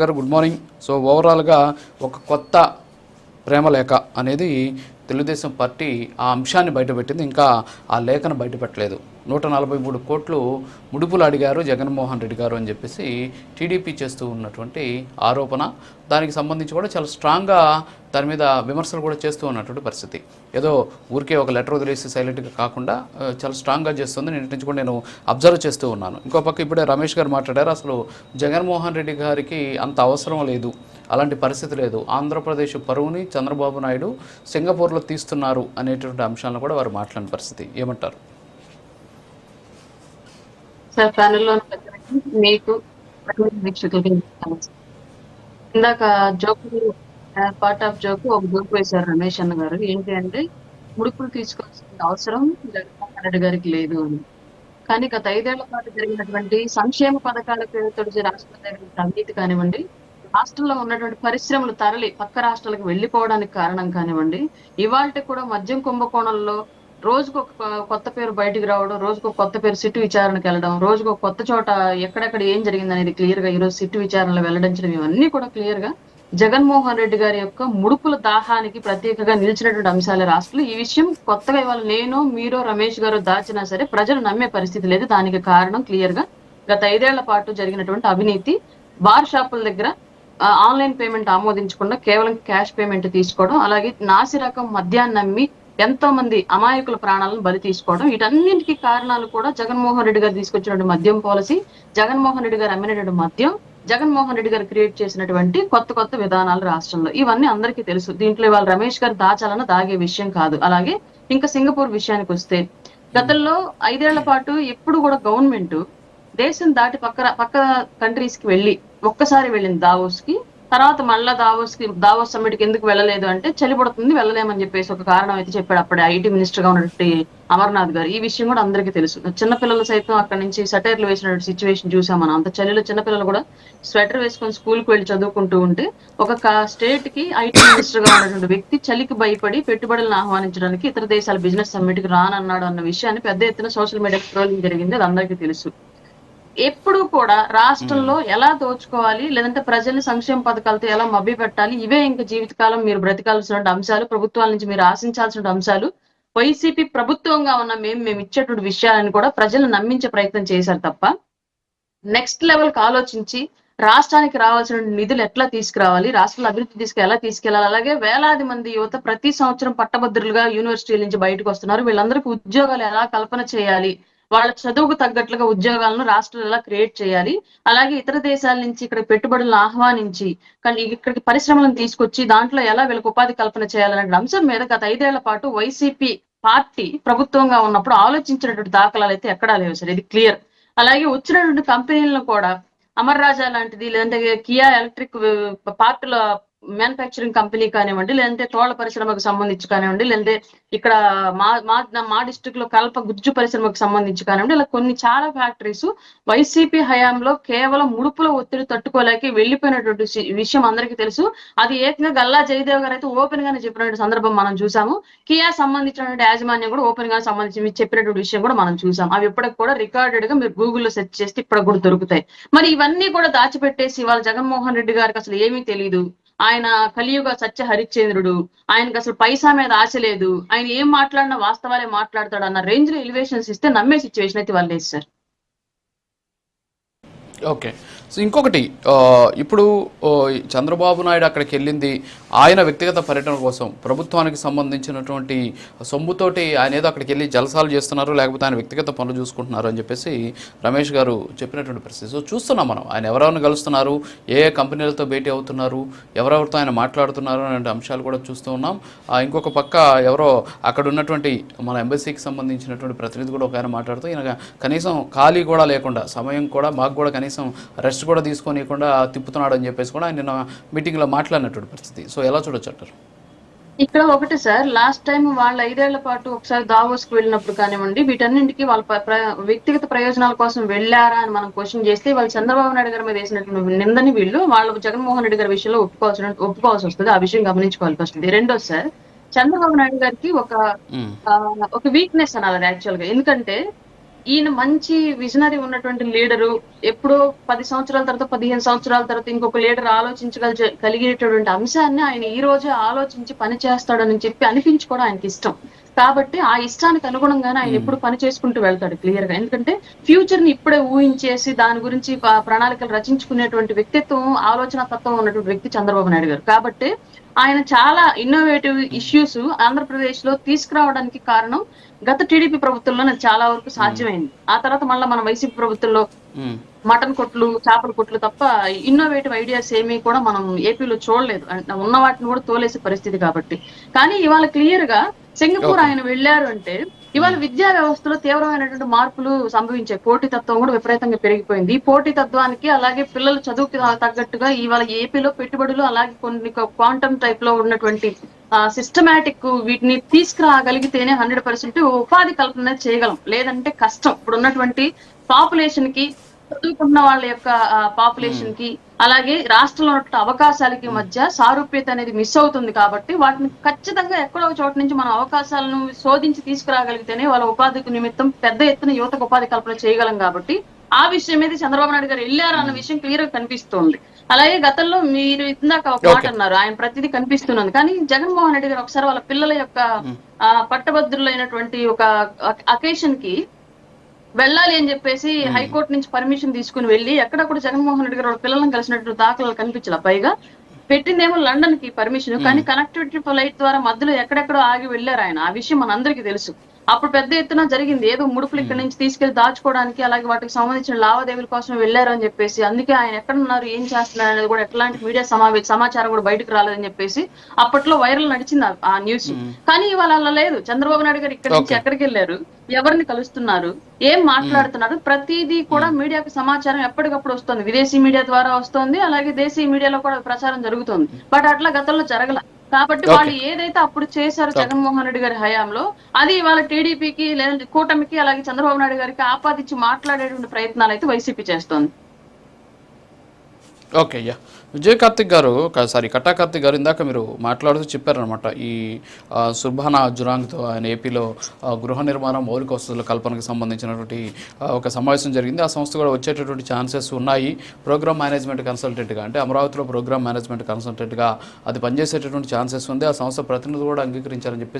గారు good morning. So ఓవరాల్గా ఒక కొత్త ప్రేమలేఖ అనేది తెలుగుదేశం పార్టీ ఆ అంశాన్ని బయటపెట్టింది. ఇంకా ఆ లేఖను బయటపెట్టలేదు. 143 కోట్లు ముడుపులు అడిగారు జగన్మోహన్ రెడ్డి గారు అని చెప్పేసి టీడీపీ చేస్తూ ఉన్నటువంటి ఆరోపణ. దానికి సంబంధించి కూడా చాలా స్ట్రాంగ్గా దాని మీద విమర్శలు కూడా చేస్తూ ఉన్నటువంటి పరిస్థితి. ఏదో ఊరికే ఒక లెటర్ వదిలేసి సైలెంట్గా కాకుండా చాలా స్ట్రాంగ్గా చేస్తుంది. నేను నుంచి కూడా నేను అబ్జర్వ్ చేస్తూ ఉన్నాను. ఇంకో పక్క ఇప్పుడే రమేష్ గారు మాట్లాడారు, అసలు జగన్మోహన్ రెడ్డి గారికి అంత అవసరం లేదు, అలాంటి పరిస్థితి లేదు, ఆంధ్రప్రదేశ్ పరువుని చంద్రబాబు నాయుడు సింగపూర్లో తీస్తున్నారు అనేటువంటి అంశాలను కూడా వారు మాట్లాడిన పరిస్థితి. ఏమంటారు సార్? ప్యానెల్లో మీకు ఇందాక జోక్, పార్ట్ ఆఫ్ జోక్ ఒక జోక్ వేశారు రమేష్ అన్న గారు. ఏంటి అంటే, ముడుపులు తీసుకోవాల్సిన అవసరం జగన్మోహన్ రెడ్డి గారికి లేదు అని. కానీ గత 5 ఏళ్ల పాటు జరిగినటువంటి సంక్షేమ పథకాల పేరుతో రాష్ట్రం దగ్గర అవినీతి కానివ్వండి, రాష్ట్రంలో ఉన్నటువంటి పరిశ్రమలు తరలి పక్క రాష్ట్రాలకు వెళ్లిపోవడానికి కారణం కానివ్వండి, ఇవాళ కూడా మద్యం కుంభకోణంలో రోజుకు ఒక కొత్త పేరు బయటికి రావడం, రోజుకు ఒక కొత్త పేరు సిట్టు విచారణకు వెళ్ళడం, రోజుకు ఒక కొత్త చోట ఎక్కడెక్కడ ఏం జరిగింది అనేది క్లియర్ గా ఈరోజు సిట్టు విచారణలో వెల్లడించడం, ఇవన్నీ కూడా క్లియర్ గా జగన్మోహన్ రెడ్డి గారి యొక్క ముడుపుల దాహానికి ప్రత్యేకంగా నిలిచినటువంటి అంశాలే రాష్ట్రంలో. ఈ విషయం కొత్తగా ఇవాళ నేను, మీరు, రమేష్ గారు దాచినా సరే ప్రజలు నమ్మే పరిస్థితి లేదు. దానికి కారణం క్లియర్ గా గత 5 ఏళ్ల పాటు జరిగినటువంటి అవినీతి, బార్ షాపుల దగ్గర ఆన్లైన్ పేమెంట్ ఆమోదించకుండా కేవలం క్యాష్ పేమెంట్ తీసుకోవడం, అలాగే నాసి రకం మద్యాన్ని నమ్మి ఎంతో మంది అమాయకుల ప్రాణాలను బలి తీసుకోవడం, వీటన్నింటికి కారణాలు కూడా జగన్మోహన్ రెడ్డి గారు తీసుకొచ్చినటువంటి మద్యం పాలసీ, జగన్మోహన్ రెడ్డి గారు అమ్మినటువంటి మద్యం, జగన్మోహన్ రెడ్డి గారు క్రియేట్ చేసినటువంటి కొత్త కొత్త విధానాలు రాష్ట్రంలో. ఇవన్నీ అందరికీ తెలుసు. దీంట్లో ఇవాళ రమేష్ గారు దాచాలన్న దాగే విషయం కాదు. అలాగే ఇంకా సింగపూర్ విషయానికి వస్తే, గతంలో 5 ఏళ్ల పాటు ఎప్పుడు కూడా గవర్నమెంట్ దేశం దాటి పక్క కంట్రీస్ కి వెళ్ళి ఒక్కసారి వెళ్ళింది దావోస్ కి, తర్వాత మళ్ళా దావోస్ సమ్మిట్ కి ఎందుకు వెళ్ళలేదు అంటే చలి పడుతుంది వెళ్ళలేమని చెప్పేసి ఒక కారణం అయితే చెప్పాడు అప్పుడే ఐటీ మినిస్టర్ గా ఉన్నటువంటి అమర్నాథ్ గారు. ఈ విషయం కూడా అందరికీ తెలుసు. చిన్నపిల్లలు సైతం అక్కడ నుంచి స్వెటర్లు వేసినటువంటి సిచ్యువేషన్ చూసాం మనం. అంత చలిలో చిన్నపిల్లలు కూడా స్వెటర్ వేసుకొని స్కూల్ కి వెళ్ళి చదువుకుంటూ ఉంటే, ఒక స్టేట్ కి ఐటీ మినిస్టర్ గా ఉన్నటువంటి వ్యక్తి చలికి భయపడి పెట్టుబడులను ఆహ్వానించడానికి ఇతర దేశాల బిజినెస్ సమ్మిట్ కి రానన్నాడు అన్న విషయాన్ని పెద్ద ఎత్తున సోషల్ మీడియా ట్రోలింగ్ జరిగింది. అది అందరికీ తెలుసు. ఎప్పుడు కూడా రాష్ట్రంలో ఎలా దోచుకోవాలి, లేదంటే ప్రజల్ని సంక్షేమ పథకాలతో ఎలా మభ్య పెట్టాలి, ఇవే ఇంకా జీవితకాలం మీరు బ్రతకాల్సిన అంశాలు, ప్రభుత్వాల నుంచి మీరు ఆశించాల్సిన అంశాలు. వైసీపీ ప్రభుత్వంగా ఉన్న మేము ఇచ్చేటువంటి విషయాలను కూడా ప్రజలను నమ్మించే ప్రయత్నం చేశారు తప్ప, నెక్స్ట్ లెవెల్ కి ఆలోచించి రాష్ట్రానికి రావాల్సిన నిధులు ఎట్లా తీసుకురావాలి, రాష్ట్రంలో అభివృద్ధి ఎలా తీసుకెళ్లాలి, అలాగే వేలాది మంది యువత ప్రతి సంవత్సరం పట్టభద్రులుగా యూనివర్సిటీల నుంచి బయటకు వస్తున్నారు. వీళ్ళందరికీ ఉద్యోగాలు ఎలా కల్పన చేయాలి, వాళ్ళ చదువుకు తగ్గట్లుగా ఉద్యోగాలను రాష్ట్రాలు ఎలా క్రియేట్ చేయాలి, అలాగే ఇతర దేశాల నుంచి ఇక్కడ పెట్టుబడులను ఆహ్వానించి కానీ ఇక్కడికి పరిశ్రమలను తీసుకొచ్చి దాంట్లో ఎలా వీళ్ళకి ఉపాధి కల్పన చేయాలనే అంశం మీద గత 5 ఏళ్ల పాటు వైసీపీ పార్టీ ప్రభుత్వంగా ఉన్నప్పుడు ఆలోచించినటువంటి దాఖలాలు అయితే ఎక్కడా లేవు సార్. ఇది క్లియర్. అలాగే వచ్చినటువంటి కంపెనీలను కూడా అమర్ రాజా లాంటిది, లేదంటే కియా ఎలక్ట్రిక్ పార్టుల మ్యానుఫ్యాక్చరింగ్ కంపెనీ కానివ్వండి, లేదంటే తోళ్ల పరిశ్రమకు సంబంధించి కానివ్వండి, లేదంటే ఇక్కడ మా డిస్ట్రిక్ట్ లో కల్ప గుజ్జు పరిశ్రమకు సంబంధించి కానివ్వండి, ఇలా కొన్ని చాలా ఫ్యాక్టరీస్ వైసీపీ హయాంలో కేవలం ముడుపుల ఒత్తిడి తట్టుకోలేక వెళ్ళిపోయినటువంటి విషయం అందరికీ తెలుసు. అది ఏకంగా గల్లా జయదేవ్ గారు అయితే ఓపెన్ గానే చెప్పినటువంటి సందర్భం మనం చూసాము. కియా సంబంధించినటువంటి యాజమాన్యం కూడా ఓపెన్ గా సంబంధించి చెప్పినటువంటి విషయం కూడా మనం చూసాం. అవి ఇప్పటికి కూడా రికార్డెడ్ గా మీరు గూగుల్లో సెర్చ్ చేస్తే ఇప్పటికి కూడా దొరుకుతాయి. మరి ఇవన్నీ కూడా దాచిపెట్టేసి వాళ్ళ జగన్మోహన్ రెడ్డి గారికి అసలు ఏమీ తెలియదు, ఆయన కలియుగ సత్య హరిశ్చంద్రుడు, ఆయనకు అసలు పైసా మీద ఆశ లేదు, ఆయన ఏం మాట్లాడినా వాస్తవాలే మాట్లాడతాడు అన్న రేంజ్ లో ఎలివేషన్స్ ఇస్తే నమ్మే సిచ్యువేషన్ అయితే వాళ్ళు లేదు సార్. ఓకే. సో ఇంకొకటి, ఇప్పుడు చంద్రబాబు నాయుడు అక్కడికి వెళ్ళింది ఆయన వ్యక్తిగత పర్యటన కోసం, ప్రభుత్వానికి సంబంధించినటువంటి సొమ్ముతోటి ఆయన ఏదో అక్కడికి వెళ్ళి జలసాలు చేస్తున్నారు, లేకపోతే ఆయన వ్యక్తిగత పనులు చూసుకుంటున్నారు అని చెప్పేసి రమేష్ గారు చెప్పినటువంటి పరిస్థితి. సో చూస్తున్నాం మనం, ఆయన ఎవరెవరిని కలుస్తున్నారు, ఏ ఏ కంపెనీలతో భేటీ అవుతున్నారు, ఎవరెవరితో ఆయన మాట్లాడుతున్నారు అనే అంశాలు కూడా చూస్తూ ఉన్నాం. ఇంకొక పక్క ఎవరో అక్కడ ఉన్నటువంటి మన ఎంబసీకి సంబంధించినటువంటి ప్రతినిధి కూడా ఒక ఆయన మాట్లాడుతూ, ఈయన కనీసం ఖాళీ కూడా లేకుండా, సమయం కూడా మాకు కూడా కనీసం రెస్ట్ కూడా తీసుకోనియకుండా తిప్పుతున్నాడు అని చెప్పేసి కూడా ఆయన నిన్న మీటింగ్లో మాట్లాడినటువంటి పరిస్థితి. సో ఎలా చూడొచ్చు అంటారు? ఇక్కడ ఒకటి సార్, లాస్ట్ టైం వాళ్ళ 5 ఏళ్ల పాటు ఒకసారి దావోస్ కు వెళ్ళినప్పుడు కానివ్వండి, వీటన్నింటికి వాళ్ళ వ్యక్తిగత ప్రయోజనాల కోసం వెళ్ళారా అని మనం క్వశ్చన్ చేస్తే, వాళ్ళు చంద్రబాబు నాయుడు గారి మీద వేసినటువంటి నిందని వీళ్ళు వాళ్ళ జగన్మోహన్ రెడ్డి గారి విషయంలో ఒప్పుకోవాల్సి వస్తుంది. ఆ విషయం గమనించుకోవాల్సి వస్తుంది. రెండో సార్, చంద్రబాబు నాయుడు గారికి ఒక వీక్నెస్ అనాలి యాక్చువల్ గా. ఎందుకంటే ఈయన మంచి విజనరీ ఉన్నటువంటి లీడరు, ఎప్పుడో 10 సంవత్సరాల తర్వాత 15 సంవత్సరాల తర్వాత ఇంకొక లీడర్ కలిగేటటువంటి అంశాన్ని ఆయన ఈ రోజే ఆలోచించి పని చేస్తాడని చెప్పి అనిపించుకోవడం ఆయనకి ఇష్టం. కాబట్టి ఆ ఇష్టానికి అనుగుణంగానే ఆయన ఎప్పుడు పని చేసుకుంటూ వెళ్తాడు క్లియర్ గా. ఎందుకంటే ఫ్యూచర్ ని ఇప్పుడే ఊహించేసి దాని గురించి ప్రణాళికలు రచించుకునేటువంటి వ్యక్తిత్వం, ఆలోచన తత్వం ఉన్నటువంటి వ్యక్తి చంద్రబాబు నాయుడు గారు. కాబట్టి ఆయన చాలా ఇన్నోవేటివ్ ఇష్యూస్ ఆంధ్రప్రదేశ్ లో తీసుకురావడానికి కారణం గత టీడీపీ ప్రభుత్వంలో చాలా వరకు సాధ్యమైంది. ఆ తర్వాత మళ్ళీ మన వైసీపీ ప్రభుత్వంలో మటన్ కొట్లు, చేపల కొట్లు తప్ప ఇన్నోవేటివ్ ఐడియాస్ ఏమీ కూడా మనం ఏపీలో చూడలేదు. ఉన్న వాటిని కూడా తోలేసే పరిస్థితి కాబట్టి. కానీ ఇవాళ క్లియర్ గా సింగపూర్ ఆయన వెళ్ళారు అంటే ఇవాళ విద్యా వ్యవస్థలో తీవ్రమైనటువంటి మార్పులు సంభవించాయి. పోటీతత్వం కూడా విపరీతంగా పెరిగిపోయింది. ఈ పోటీతత్వానికి అలాగే పిల్లలు చదువుకి తగ్గట్టుగా ఇవాళ ఏపీలో పెట్టుబడులు అలాగే కొన్ని క్వాంటమ్ టైప్ లో ఉన్నటువంటి సిస్టమాటిక్ వీటిని తీసుకురాగలిగితేనే 100% ఉపాధి కల్పన చేయగలం. లేదంటే కష్టం. ఇప్పుడు ఉన్నటువంటి పాపులేషన్ కి, చదువుకున్న వాళ్ళ యొక్క పాపులేషన్ కి అలాగే రాష్ట్రంలో ఉన్న అవకాశాలకి మధ్య సారూప్యత అనేది మిస్ అవుతుంది. కాబట్టి వాటిని ఖచ్చితంగా ఎక్కడో ఒక చోట నుంచి మనం అవకాశాలను శోధించి తీసుకురాగలిగితేనే వాళ్ళ ఉపాధికి నిమిత్తం పెద్ద ఎత్తున యువతకు ఉపాధి కల్పన చేయగలం. కాబట్టి ఆ విషయం మీద చంద్రబాబు నాయుడు గారు వెళ్ళారు అన్న విషయం క్లియర్ గా కనిపిస్తోంది. అలాగే గతంలో మీరు ఇందాక ఒక మాట అన్నారు, ఆయన ప్రతిదీ కనిపిస్తున్నది. కానీ జగన్మోహన్ రెడ్డి గారు ఒకసారి వాళ్ళ పిల్లల యొక్క పట్టభద్రులైనటువంటి ఒక అకేషన్ కి వెళ్ళాలి అని చెప్పేసి హైకోర్టు నుంచి పర్మిషన్ తీసుకుని వెళ్ళి ఎక్కడ కూడా జగన్మోహన్ రెడ్డి గారు వాళ్ళ పిల్లలను కలిసినట్టు దాఖలాలు కనిపించాల. పైగా పెట్టిందేమో లండన్ కి పర్మిషన్, కానీ కనెక్టివిటీ ఫ్లైట్ ద్వారా మధ్యలో ఎక్కడెక్కడో ఆగి వెళ్ళారు ఆయన. ఆ విషయం మనందరికీ తెలుసు. అప్పుడు పెద్ద ఎత్తున జరిగింది. ఏదో ముడుపులు ఇక్కడ నుంచి తీసుకెళ్లి దాచుకోవడానికి అలాగే వాటికి సంబంధించిన లావాదేవీల కోసం వెళ్ళారు అని చెప్పేసి. అందుకే ఆయన ఎక్కడున్నారు, ఏం చేస్తున్నారు అనేది కూడా ఎట్లాంటి మీడియా సమాచారం కూడా బయటకు రాలేదని చెప్పేసి అప్పట్లో వైరల్ నడిచింది ఆ న్యూస్. కానీ ఇవాళ అలా లేదు. చంద్రబాబు నాయుడు గారు ఇక్కడి నుంచి ఎక్కడికి వెళ్ళారు, ఎవరిని కలుస్తున్నారు, ఏం మాట్లాడుతున్నారు, ప్రతిదీ కూడా మీడియాకు సమాచారం ఎప్పటికప్పుడు వస్తుంది. విదేశీ మీడియా ద్వారా వస్తుంది, అలాగే దేశీయ మీడియాలో కూడా ప్రచారం జరుగుతుంది. బట్ అట్లా గతంలో జరగల. కాబట్టి వాళ్ళు ఏదైతే అప్పుడు చేశారో జగన్మోహన్ రెడ్డి గారి హయాంలో అది ఇవాళ టీడీపీకి లేదంటే కూటమికి అలాగే చంద్రబాబు నాయుడు గారికి ఆపాదించి మాట్లాడేటువంటి ప్రయత్నాలు అయితే వైసీపీ చేస్తోంది. ఓకే అయ్యా. విజయ్ కార్తిక్ గారు, కట్టా కార్తిక్ గారు ఇందాక మీరు మాట్లాడుతూ చెప్పారనమాట, ఈ సుర్బానా జురాంగ్తో ఆయన ఏపీలో గృహ నిర్మాణం మౌలిక వసతుల కల్పనకు సంబంధించినటువంటి ఒక సమావేశం జరిగింది. ఆ సంస్థ కూడా వచ్చేటటువంటి ఛాన్సెస్ ఉన్నాయి. ప్రోగ్రామ్ మేనేజ్మెంట్ కన్సల్టెంట్గా, అంటే అమరావతిలో ప్రోగ్రామ్ మేనేజ్మెంట్ కన్సల్టెంట్గా అది పనిచేసేటటువంటి ఛాన్సెస్ ఉంది. ఆ సంస్థ ప్రతినిధులు కూడా అంగీకరించారని చెప్పేసి